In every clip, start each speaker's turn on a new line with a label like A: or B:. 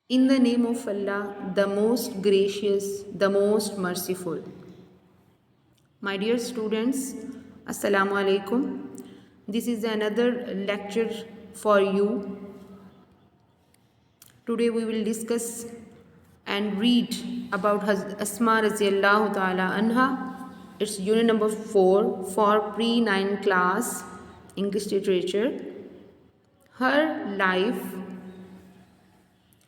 A: In the name of Allah, the most gracious, the most merciful. My dear students, Assalamu alaikum. This is another lecture for you. Today we will discuss and read about Asma Raziyallahu Ta'ala Anha. It's unit number 4 for pre-9 class English literature. Her life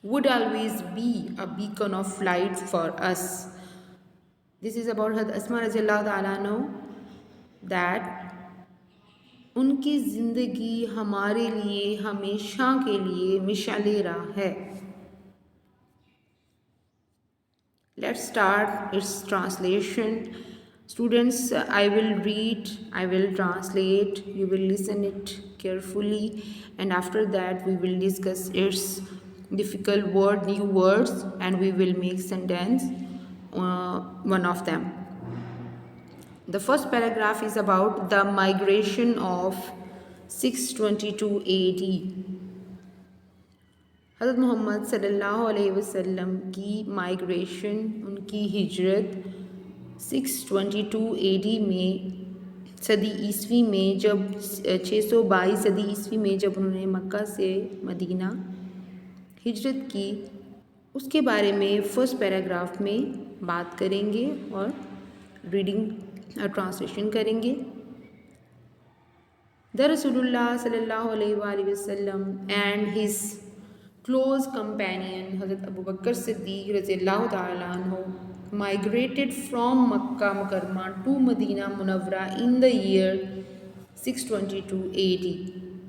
A: would always be a beacon of light for us. This is about Asma Raziyallahu Ta'ala Anha, that उनकी ज़िंदगी हमारे लिए हमेशा के लिए मिसाले राह है. Let's start its translation. Students, I will read, I will translate, you will listen it carefully, and after that we will discuss its difficult word, new words, and we will make sentence one of them. The first paragraph is about the migration of 622 AD. हज़रत मोहम्मद सल्लल्लाहु अलैहि वसल्लम की migration, उनकी हिजरत 622 AD में सदी ईस्वी में, जब 622 सदी ईस्वी में जब उन्होंने मक्का से मदीना हिजरत की, उसके बारे में फर्स्ट पैराग्राफ में बात करेंगे और रीडिंग ट्रांसलेशन करेंगे. द रसूलुल्लाह सल्लल्लाहु अलैहि वसल्लम एंड हिज क्लोज कंपेनियन हज़रत अबू बकर सिद्दीक़ रज़ियल्लाहु ताला अन्हु migrated from Makkah Mukarrama to Medina Munawwara in the year 622 AD.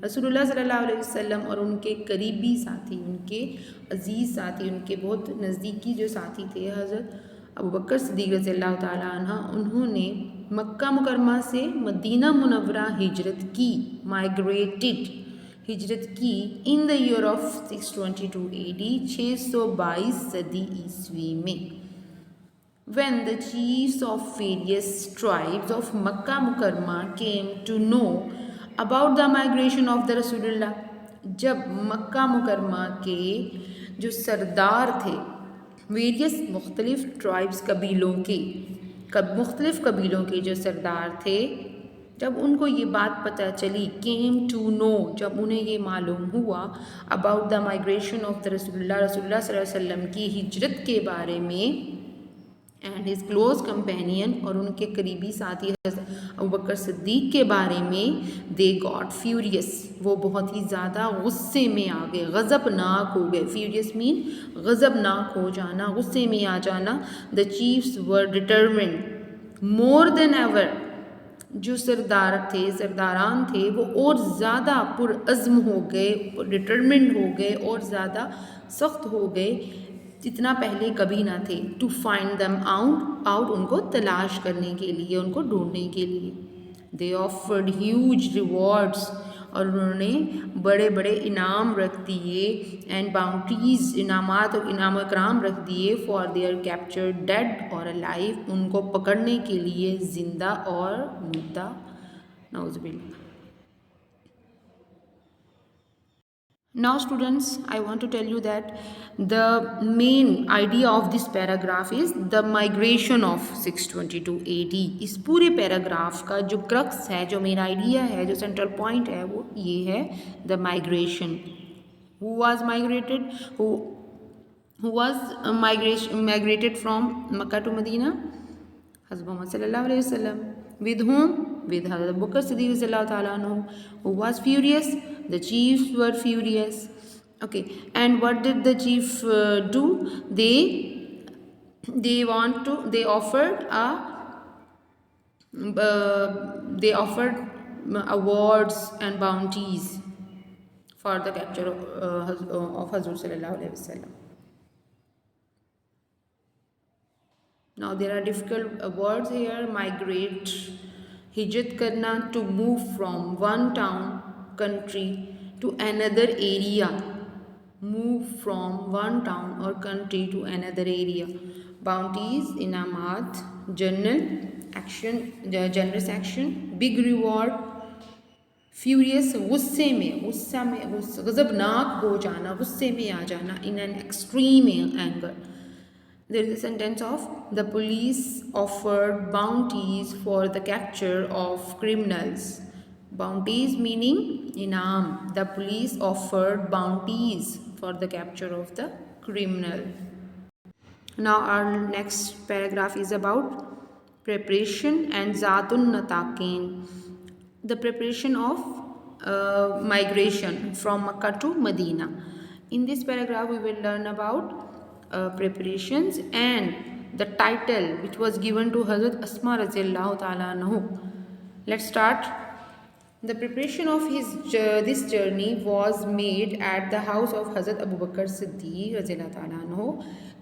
A: रसूलुल्लाह सल्लल्लाहु अलैहि वसल्लम और उनके करीबी साथी, उनके अजीज़ साथी, उनके बहुत नज़दीकी जो साथी थे हज़रत अबू बकर सिद्दीक़ रज़ियल्लाहु ताला अन्हु, उन्होंने मक्का मुकरमा से मदीना मुनव्वरा हिजरत की, माइग्रेटेड हिजरत की in the year of 622 AD, 622 सदी ईस्वी में. When the chiefs of various tribes of Makkah Mukarrama came to know about the migration of the Rasulullah, जब मक्का मुकरमा के जो सरदार थे वेरियस मुख्तलिफ ट्राइब्स कबीलों के, मुख्तलिफ कबीलों के जो सरदार थे, जब उनको ये बात पता चली, केम टू नो, जब उन्हें ये मालूम हुआ about the migration of the रसूलुल्लाह, रसूलुल्लाह सल्लल्लाहु अलैहि वसल्लम की हिजरत के बारे में, एंड हिज क्लोज कंपेनियन और उनके करीबी साथी अबू बकर सिद्दीक़ के बारे में, दे गॉट फ्यूरियस, वो बहुत ही ज़्यादा गुस्से में आ गए, गज़बनाक हो गए. फ्यूरियस मीन गज़बनाक हो जाना, गुस्से में आ जाना. The chiefs were determined more than ever, जो सरदार थे, सरदारान थे, वो और ज़्यादा पुरअज़्म हो गए, डिटरमिन्ड हो गए और ज़्यादा सख्त हो गए जितना पहले कभी ना थे. टू फाइंड दम आउट, उनको तलाश करने के लिए, उनको ढूंढने के लिए. दे ऑफर्ड ह्यूज रिवॉर्ड्स, और उन्होंने बड़े बड़े इनाम रख दिए, एंड बाउंड्रीज, इनामात और इनाम इकराम रख दिए, फॉर देयर कैप्चर डेड और अलाइव, उनको पकड़ने के लिए जिंदा और मुर्दा. नाउज़ुबिल्लाह. Now students, I want to tell you that the main idea of this paragraph is the migration of 622 AD. इस पूरे पैराग्राफ का जो क्रक्स है, जो मेन आइडिया है, जो सेंट्रल पॉइंट है, वो ये है, the migration. Who was migrated? Who was migrated from Makkah to Medina? Hazrat Muhammad sallallahu alaihi wasallam. With whom? With Hazrat Abu Bakr Siddiq radhiyallahu ta'ala anhu. Who was furious? The chiefs were furious. Okay, and what did the chief do? They offered awards and bounties for the capture of Hazrat sallallahu alaihi wasallam. Now there are difficult words here. Migrate, hijrat karna, to move from one town, country to another area. Move from one town or country to another area. Bounties, inamat, generous action, big reward, furious गज़बनाक हो जाना, गुस्से में आ जाना, in an extreme anger. There is a sentence of the police offered bounties for the capture of criminals. Bounties meaning inam. The police offered bounties for the capture of the criminal. Now our next paragraph is about preparation and Zatun Nataqin. The preparation of migration from Makkah to Medina. In this paragraph we will learn about preparations and the title which was given to Hazrat Asma Raziyallahu Ta'ala anhu. Let's start. The preparation of this journey was made at the house of Hazrat Abu Bakr Siddiq Raziyallahu Ta'ala anhu.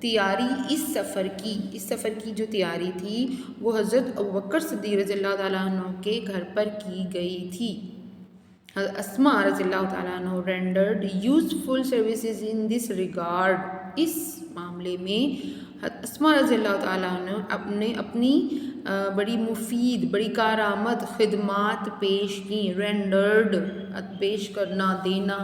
A: तैयारी इस सफ़र की जो तैयारी थी वो हज़रत अबू बकर सिद्दीक़ रज़ियल्लाहु ताला अन्हु के घर पर की गई थी. अस्मा रज़ियल्लाहु ताला अन्हु rendered useful services in this regard. इस मामले में अस्मा रज़ियल्लाहु ताला अन्हु ने अपनी बड़ी मुफीद बड़ी कारआमद खिदमात पेश की. रेंडर्ड पेश करना देना.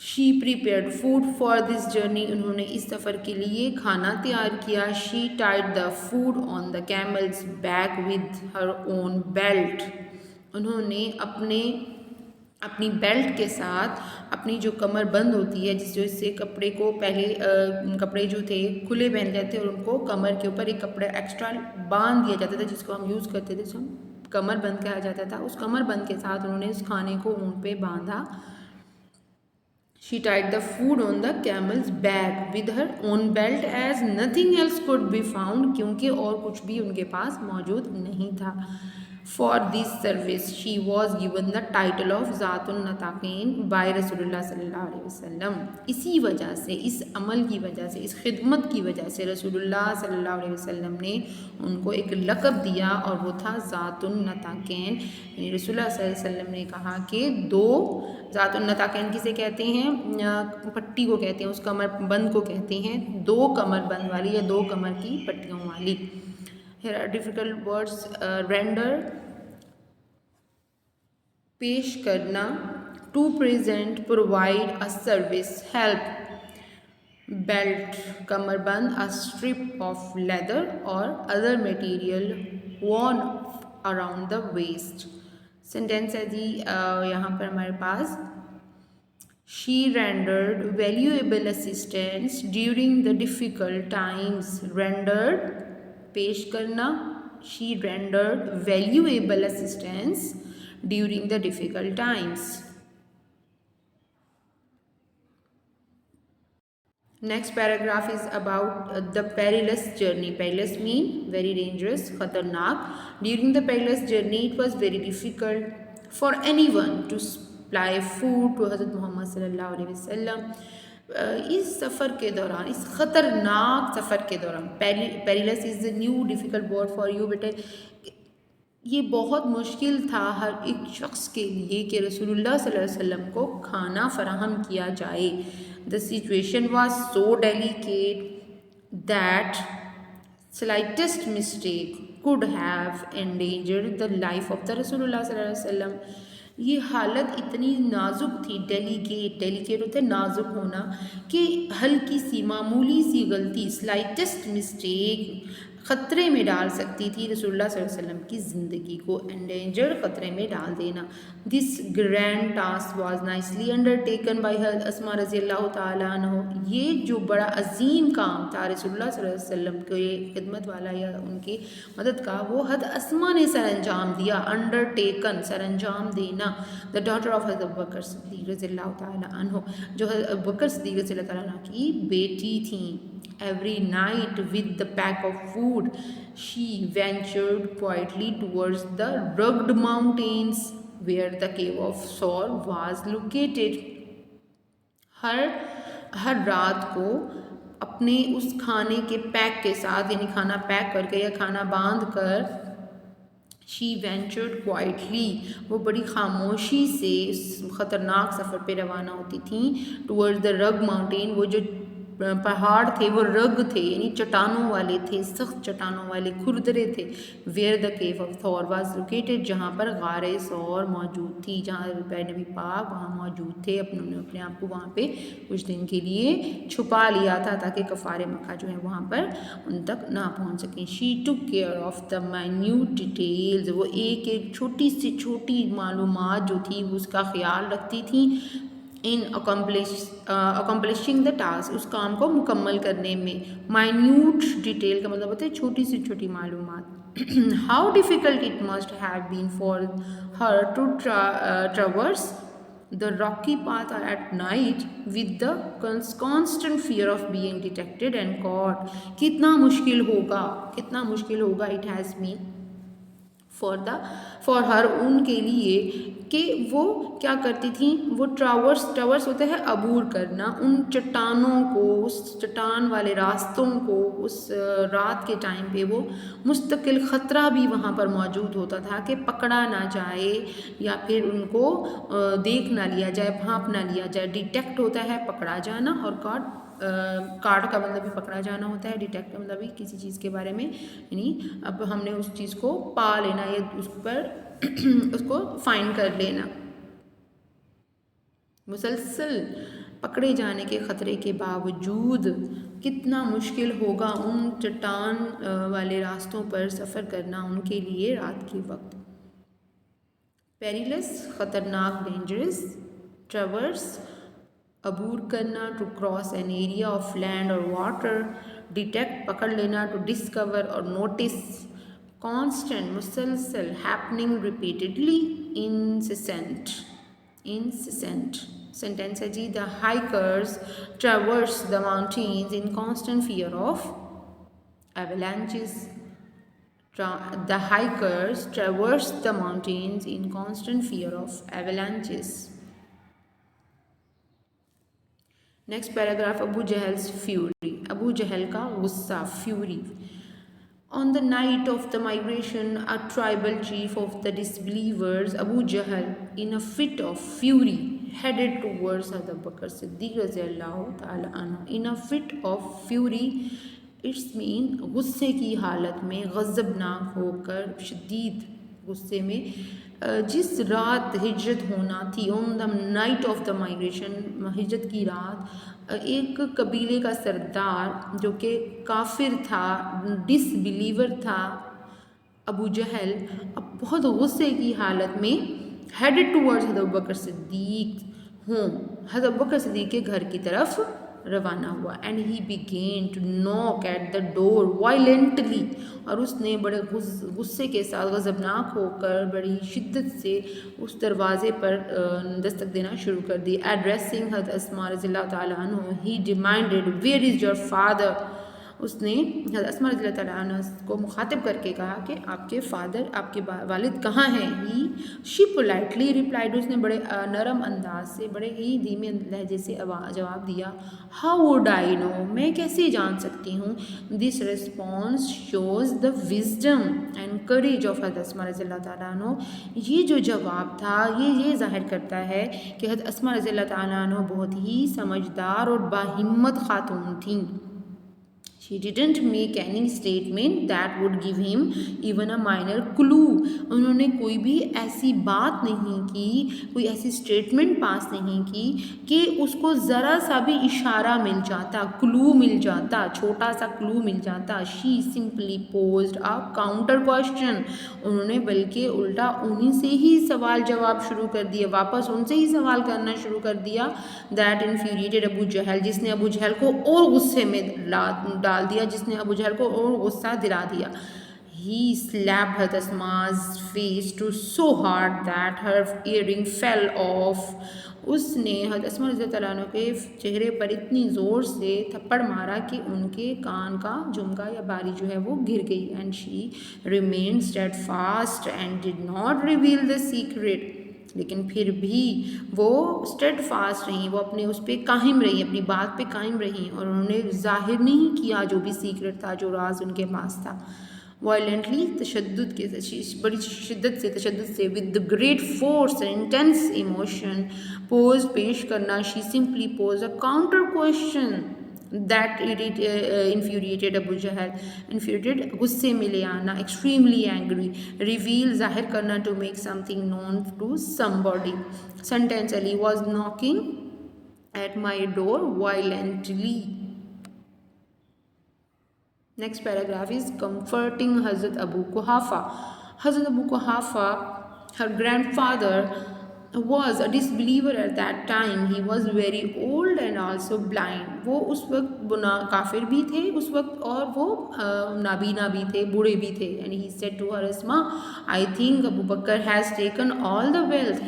A: She prepared food for this journey. उन्होंने इस सफ़र के लिए खाना तैयार किया. She tied the food on the camel's back with her own belt. उन्होंने अपनी बेल्ट के साथ अपनी जो कमर बंद होती है जिससे कपड़े को पहले कपड़े जो थे खुले पहन जाते और उनको कमर के ऊपर एक कपड़ा एक्स्ट्रा बांध दिया जाता था जिसको हम यूज़ करते थे, जिसको कमर बंद कहा जाता था. उस कमर बंद के साथ उन्होंने उस खाने को ऊँट पे बांधा. She tied the food on the camel's back with her own belt as nothing else could be found. क्योंकि और कुछ भी उनके पास मौजूद नहीं था. For this service she was given the title of Zatun Nataqin by Rasulullah sallallahu alaihi wasallam. इसी वजह से, इस अमल की वजह से, इस खिदमत की वजह से रसूलुल्लाह सल्लल्लाहु अलैहि वसल्लम ने उनको एक लक़ब दिया और वो था ज़ातुन नताक़ैन. यानी रसूलुल्लाह सल्लल्लाहु अलैहि वसल्लम ने कहा कि दो ज़ातुन नताक़ैन किसे कहते हैं? पट्टी को कहते हैं, उस कमर बंद को कहते हैं. दो कमर बंद वाली या दो कमर की पट्टियों वाली. Here are difficult words. Render पेश करना. To present provide a service help. Belt कमरबंद. A strip of leather or other material worn around the waist. Sentence है जी यहाँ पर हमारे पास She rendered valuable assistance during the difficult times. Rendered पेश करना. She rendered valuable assistance during the difficult times. Next paragraph is about the perilous journey. Perilous mean very dangerous, khatarnak. During the perilous journey it was very difficult for anyone to supply food to Hazrat Muhammad sallallahu alaihi wasallam. इस सफ़र के दौरान, इस ख़तरनाक सफ़र के दौरान, perilous is the new difficult word for you बेटे. ये बहुत मुश्किल था हर एक शख्स के लिए कि रसूलुल्लाह सल्लल्लाहु अलैहि वसल्लम को खाना फराहम किया जाए. The situation was so delicate that slightest mistake could have endangered the life of the रसूलुल्लाह सल्लल्लाहु अलैहि वसल्लम. ये हालत इतनी नाजुक थी. डेलिकेट होता है नाजुक होना, कि हल्की सी मामूली सी गलती, स्लाइटेस्ट मिस्टेक ख़तरे में डाल सकती थी रसूलुल्लाह सल्लल्लाहु अलैहि वसल्लम की ज़िंदगी को. एंडेंजर ख़तरे में डाल देना. This grand task was nicely undertaken by हज़रत अस्मा रज़ियल्लाहु ताला अन्हा. ये जो बड़ा अजीम काम था रसूलुल्लाह सल्लल्लाहु अलैहि वसल्लम के खिदमत वाला या उनकी मदद का, वो हज़रत अस्मा ने सर अंजाम दिया. अंडरटेकन सर अंजाम देना. द डॉटर ऑफ हज़रत अबू बकर सिद्दीक़ रज़ियल्लाहु ताला अन्हु, जो अबू बकर सिद्दीक़ रज़ियल्लाहु ताला अन्हु की बेटी थी. Every night with the pack of food she ventured quietly towards the rugged mountains where the cave of Saur was located. हर रात को अपने उस खाने के पैक के साथ, यानी खाना पैक करके या खाना बांध कर, शी वेंचर्ड क्वाइटली, वो बड़ी खामोशी से इस ख़तरनाक सफ़र पे रवाना होती थी. टूवर्ड्स द रग माउंटेन, वो जो पहाड़ थे वो रग थे, यानी चट्टानों वाले थे, सख्त चट्टानों वाले, खुरदरे थे। Where the cave of Thawr was located, जहाँ पर गारे सौर मौजूद थी, जहाँ नबी पाक वहाँ मौजूद थे। उन्होंने अपने आप को वहाँ पे कुछ दिन के लिए छुपा लिया था ताकि कफ़ारे मक्का जो है वहाँ पर उन तक ना पहुँच सकें। She took care of the minute details, वो एक एक छोटी से छोटी मालूमात जो थी वो उसका ख्याल रखती थी। इन अकम्पलिशिंग द टास्क, उस काम को मुकम्मल करने में। माइन्यूट डिटेल का मतलब होता है छोटी से छोटी मालूमात। How difficult it must have been for her to traverse the rocky path at night with the constant fear of being detected and caught. कितना मुश्किल होगा it has been for her, उनके लिए, कि वो क्या करती थी, वो ट्रावर्स होता है अबूर करना, उन चट्टानों को, उस चट्टान वाले रास्तों को, उस रात के टाइम पे वो मुस्तकिल ख़तरा भी वहाँ पर मौजूद होता था कि पकड़ा ना जाए या फिर उनको देख ना लिया जाए, भांप ना लिया जाए। डिटेक्ट होता है पकड़ा जाना, और कार्ड का मतलब भी पकड़ा जाना होता है। डिटेक्ट का मतलब भी किसी चीज़ के बारे में, यानी अब हमने उस चीज़ को पा लेना या उस पर उसको फाइंड कर लेना। मुसलसल पकड़े जाने के ख़तरे के बावजूद कितना मुश्किल होगा उन चट्टान वाले रास्तों पर सफ़र करना उनके लिए रात के वक्त। पेरिलस ख़तरनाक, डेंजरस। ट्रैवर्स अबूर करना, to cross an area of land और वाटर। डिटेक्ट पकड़ लेना, टू डिस्कवर और नोटिस। कॉन्स्टेंट मुसलसल, हैपनिंग रिपीटेडली, इंसिसेंट सेंटेंस है जी। The hikers traverse the mountains in constant fear of avalanches. The hikers traverse the mountains in constant fear of avalanches. Next paragraph, Abu Jahl's fury, Abu Jahl का गुस्सा, fury. On the night of the migration, a tribal chief of the disbelievers, Abu Jahl, in a fit of fury, headed towards Abu Bakr Siddiq रज़ियल्लाहु ताला अन्हु. In a fit of fury, it's mean गुस्से की हालत में, गज़बनाक होकर, शदीद गुस्से में। जिस रात हिजरत होना थी, on the night of the migration, हिजरत की रात, एक कबीले का सरदार जो कि काफिर था, डिसबिलीवर था, अबू जहल, अब बहुत गुस्से की हालत में हेडेड टूवर्ड्स हज़रत बकर सिद्दीक होम, हज़रत बकर सिद्दीक के घर की तरफ रवाना हुआ। And he began to knock at the door violently, और उसने बड़े गुस्से के साथ, गज़बनाक होकर, बड़ी शिद्दत से उस दरवाज़े पर दस्तक देना शुरू कर दी। एड्रेसिंग हज़रत अस्मा रज़ियल्लाहु ताला अन्हा, he demanded where is your father, उसने हज़रत अस्मा रज़ियल्लाहु ताला अन्हा को मुखातिब करके कहा कि आपके फादर, आपके वालिद कहाँ हैं। शी पोलाइटली रिप्लाइड, उसने बड़े नरम अंदाज से, बड़े ही धीमे लहजे से जवाब दिया, हाउ वुड आई नो, मैं कैसे जान सकती हूँ। This response shows the wisdom and courage of हज़रत अस्मा रज़ियल्लाहु ताला अन्हा, ये जो जवाब था ये ज़ाहिर करता है कि हज़रत अस्मा रज़ियल्लाहु ताला अन्हा बहुत ही समझदार और बाहिम्मत खातून थीं। She didn't make any statement that would give him even a minor clue. उन्होंने कोई भी ऐसी बात नहीं की, कोई ऐसी स्टेटमेंट पास नहीं की कि उसको ज़रा सा भी इशारा मिल जाता, क्लू मिल जाता, छोटा सा क्लू मिल जाता। She simply posed a counter question. उन्होंने बल्कि उल्टा उन्हीं से ही सवाल जवाब शुरू कर दिया, वापस उनसे ही सवाल करना शुरू कर दिया। That infuriated अबू जहल, जिसने अबू जहल को और गुस्से में डाल दिया, जिसने अबू जहल को और गुस्सा दिला दिया। He slapped her Asma's face to so hard that her earring fell off. उसने हज़रत अस्मा रज़ियल्लाहु ताला अन्हा के चेहरे पर इतनी ज़ोर से थप्पड़ मारा कि उनके कान का झुमका या बाली जो है वो गिर गई। And she remained steadfast and did not reveal the secret, लेकिन फिर भी वो स्टेडफास्ट रहीं, वो अपने उस पर कायम रहीं, अपनी बात पे कायम रहीं, और उन्होंने जाहिर नहीं किया जो भी सीक्रेट था, जो राज उनके पास था। वायलेंटली, तशद्दुद के, बड़ी शिद्दत से, तशद्दुद से, with the great force and intense emotion, pose पेश करना। She simply pose a counter question, that infuriated Abu Jahl, infuriated गुस्से में ले आना, एक्सट्रीमली एंग्री, रिवील जाहिर करना, to make something known to somebody. Sentence, Ali was knocking at my door violently. Next paragraph is comforting हज़रत Abu कुहाफ़ा। हज़रत Abu कुहाफ़ा, her grandfather was a disbeliever at that time. He was very old and also blind. वो उस वक्त बुना काफिर भी थे उस वक्त, और वो नाबीना भी थे, बूढ़े भी थे। And he said to her, Asma, I think Abu Bakr has taken all the wealth,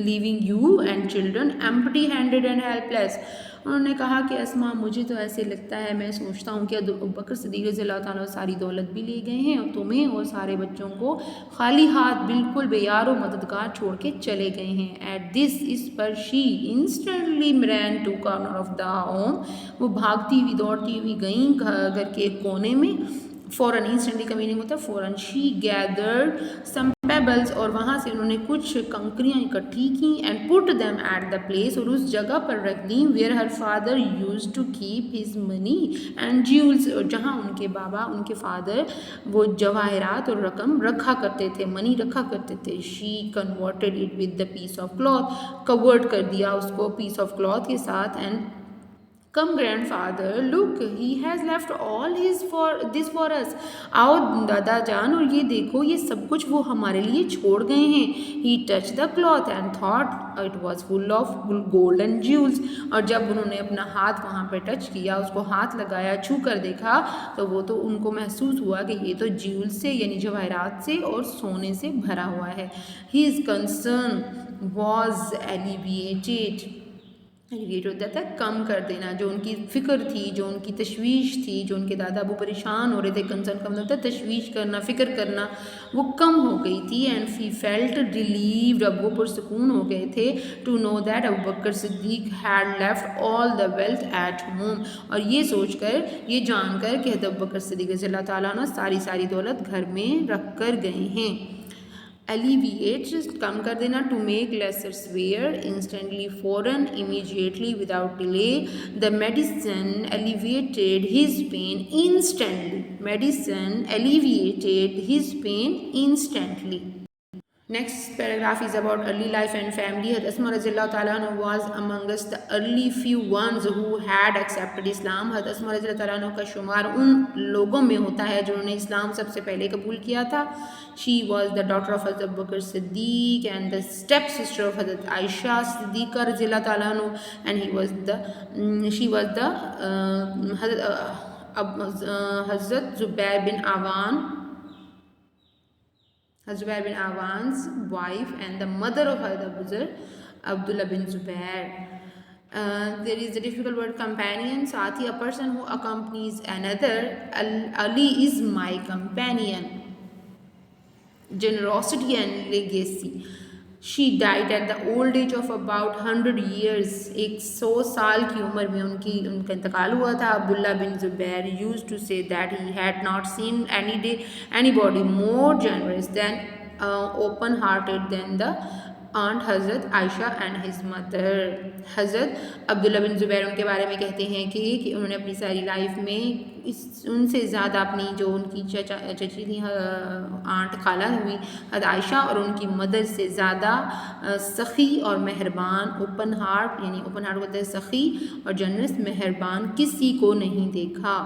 A: leaving you and children empty-handed and helpless. उन्होंने कहा कि अस्मा, मुझे तो ऐसे लगता है, मैं सोचता हूँ कि अबू बकर सिद्दीक़ रज़ियल्लाहु ताला सारी दौलत भी ले गए हैं और तुम्हें और सारे बच्चों को खाली हाथ, बिल्कुल बेयारो मददगार छोड़ के चले गए हैं। एट दिस, इस पर, she instantly ran to corner of the home, वो भागती हुई दौड़ती हुई गई घर के एक कोने में। फ़ौरन, इंस्टेंटली का मीनिंग होता है फ़ौरन। शी गैदर्ड सम पेबल्स, और वहाँ से उन्होंने कुछ कंकरियाँ इकट्ठी की। And put them at the place, और उस जगह पर रख दी, where her father use to keep his money and jewels, जहाँ उनके बाबा, उनके फादर, वो जवाहरात और रकम रखा करते थे, मनी रखा करते थे। She converted it with the piece of cloth, covered कर दिया उसको पीस ऑफ क्लॉथ के साथ। And come grandfather, look, he has left all his for this for us, आओ दादा जान, और ये देखो, ये सब कुछ वो हमारे लिए छोड़ गए हैं। He touch the cloth and thought it was full of gold and jewels, और जब उन्होंने अपना हाथ वहाँ पे टच किया, उसको हाथ लगाया, छू कर देखा, तो वो तो उनको महसूस हुआ कि ये तो ज्यूल्स से, यानी जवाहरात से और सोने से भरा हुआ है। हिज कंसर्न वॉज एलिविएटेड, एलिविएट होता था कम कर देना, जो उनकी फ़िक्र थी, जो उनकी तशवीश थी, जो उनके दादा अबू परेशान हो रहे थे, कंसर्न का मतलब था तशवीश करना, फ़िक्र करना, वो कम हो गई थी। एंड ही फेल्ट रिलीव्ड, अब वो पुरसकून हो गए थे, to know that Abu Bakr Siddiq had left all the wealth at home, और ये सोचकर, ये जानकर कि अबू बकर सिद्दीक रज़ियल्लाहु ताला अन्हु सारी दौलत घर में रख कर गए हैं। एलिविएट, कम कर देना, to make lesser severe, instantly, फ़ौरन, immediately, without delay. The medicine alleviated his pain instantly, medicine alleviated his pain instantly. Next paragraph is about early life and family. Asma Radhiyallahu Ta'ala Anha was amongst the early few ones who had accepted Islam. Asma Radhiyallahu Ta'ala Anha का शुमार उन लोगों में होता है जिन्होंने इस्लाम सबसे पहले कबूल किया था। She was the daughter of Hazrat Abu Bakr Siddiq and the step sister of Hazrat Aisha Siddiqa Radhiyallahu Ta'ala Anha, and she was the Hazrat Zubair bin Awan's wife and the mother of Hazrat Abdullah bin Zubair. There is the difficult word companion, साथी, a person who accompanies another. Ali is my companion. Generosity and legacy. She died at the old age of about 100 years. 100 साल की उम्र में उनका इंतकाल हुआ था। अब्दुल्ला बिन Zubair used to say that he had not seen anybody more generous than open-hearted than the aunt हज़रत Ayesha and his mother. हज़रत अब्दुल्ला बिन ज़ुबैर उनके बारे में कहते हैं कि उन्होंने अपनी सारी लाइफ में उनसे ज़्यादा अपनी जो उनकी चची थी, आंट खाला हुई हज़रत आयशा, और उनकी मदर से ज़्यादा सखी और मेहरबान, ओपन हार्ट, यानी ओपन हार्ट होता है सखी और जनरस, मेहरबान किसी को नहीं देखा।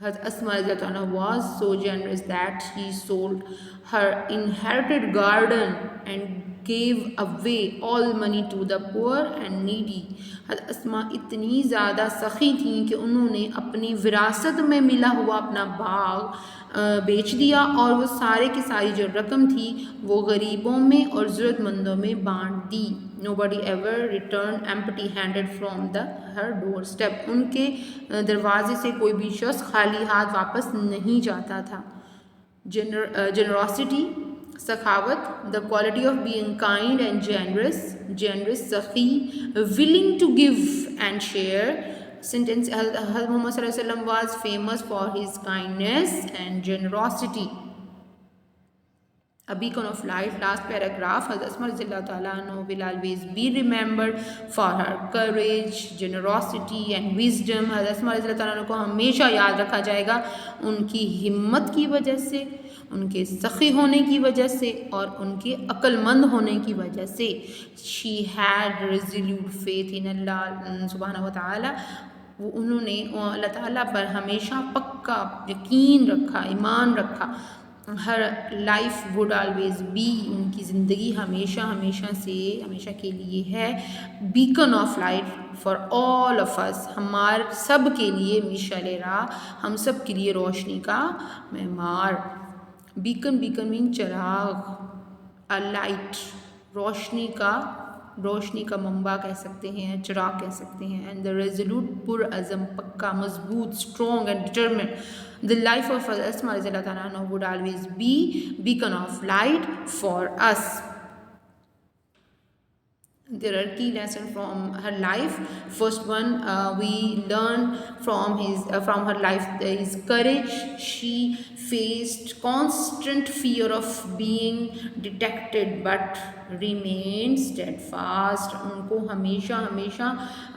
A: Hazrat Asma Radhiyallahu Anha was so generous that she sold her inherited garden and gave away all money to the poor and needy. Hazrat Asma इतनी ज़्यादा सखी थी कि उन्होंने अपनी विरासत में मिला हुआ अपना बाग बेच दिया, और वो सारे की सारी जो रकम थी वो गरीबों में और ज़रूरतमंदों में बांट दी। Nobody ever returned empty-handed from her doorstep. उनके दरवाजे से कोई भी शख्स खाली हाथ वापस नहीं जाता था। Generosity, Sakhawat, the quality of being kind and generous, सखी, willing to give and share. Sentence, Hazrat Muhammad Sallallahu Alaihi Wasallam was famous for his kindness and generosity. a beacon of light. Last paragraph, Hazrat Asma Radhiyallahu Ta'ala anha will always be remembered for her courage, generosity and wisdom. Hazrat Asma Radhiyallahu Ta'ala anha को हमेशा याद रखा जाएगा उनकी हिम्मत की वजह से, उनके सखी होने की वजह से और उनके अक्लमंद होने की वजह से. She had resolute faith in Allah subhanahu wa ta'ala. वो उन्होंने अल्लाह ताला पर हमेशा पक्का यकीन रखा, ईमान रखा. हर लाइफ वुड ऑलवेज बी, उनकी ज़िंदगी हमेशा हमेशा से हमेशा के लिए है beacon of light for all of us, हमार सब के लिए मिशाल राह, हम सब के लिए रोशनी का मेमार. बीकन, बीकन मीन चिराग, अ लाइट, रोशनी का मंबा कह सकते हैं, चिराग कह सकते हैं. एंड द रेजोल्यूट, पुरअज़म, पक्का, मजबूत, strong and determined. The life of Asma रज़ियल्लाहु ताला अन्हा would always be beacon of light for us. There are key lessons from her life. First one, we learn from her life is courage. She faced constant fear of being detected but remained steadfast. उनको हमेशा हमेशा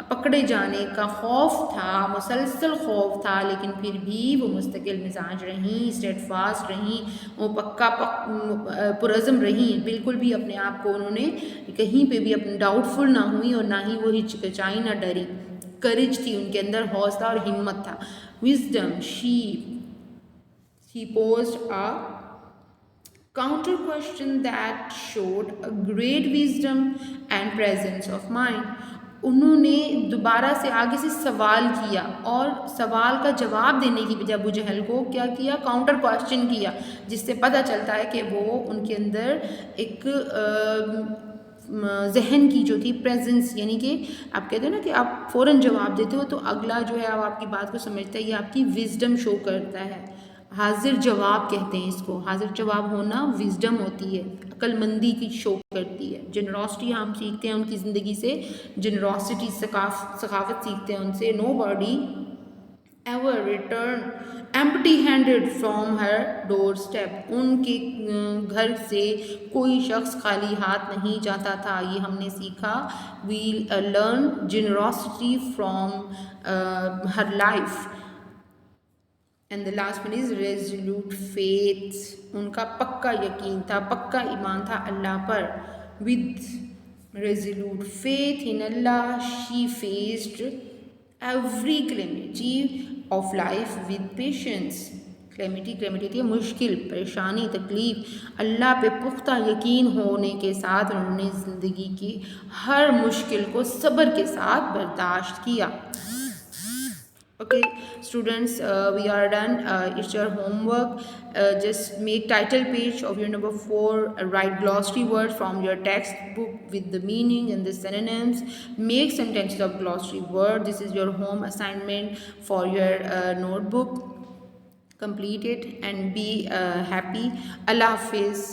A: पकड़े जाने का खौफ था, मुसलसल खौफ था, लेकिन फिर भी वो मुस्तकिल मिजाज रहीं, स्टेडफास्ट रहीं, वो पक्का पुरज़म रहीं. बिल्कुल भी अपने आप को उन्होंने कहीं पे भी अपने डाउटफुल ना हुई और ना ही वो हिचकिचाई, ना डरी. करेज थी उनके अंदर, हौसला और हिम्मत था. Wisdom, she posed a counter question that showed a great wisdom and presence of mind. उन्होंने दोबारा से आगे से सवाल किया और सवाल का जवाब देने की बजाय अबू जहल को क्या किया, काउंटर क्वेश्चन किया, जिससे पता चलता है कि वो उनके अंदर एक जहन की जो थी प्रेजेंस, यानी कि आप कहते हो ना कि आप फ़ौरन जवाब देते हो तो अगला जो है वो आपकी बात को समझता है, ये आपकी विजडम शो करता है. हाजिर जवाब कहते हैं इसको, हाजिर जवाब होना विजडम होती है, अक्लमंदी की शो करती है. जनरॉसिटी हम सीखते हैं उनकी ज़िंदगी से, जनरॉसिटी सखावत सीखते हैं उनसे. Nobody ever return empty handed from her doorstep. उनके घर से कोई शख्स खाली हाथ नहीं जाता था, ये हमने सीखा. We learn generosity from her life. And the last one is resolute faith. उनका पक्का यकीन था, पक्का ईमान था अल्लाह पर. With resolute faith in Allah she faced every calamity of life with patience. Calamity थी मुश्किल, परेशानी, तकलीफ. अल्लाह पे पुख्ता यकीन होने के साथ उन्होंने ज़िंदगी की हर मुश्किल को सब्र के साथ बर्दाश्त किया. Okay, students, we are done. It's your homework. Just make title page of your number 4. Write glossary words from your textbook with the meaning and the synonyms. Make sentences of glossary word. This is your home assignment for your notebook. Complete it and be happy. Allah Hafiz.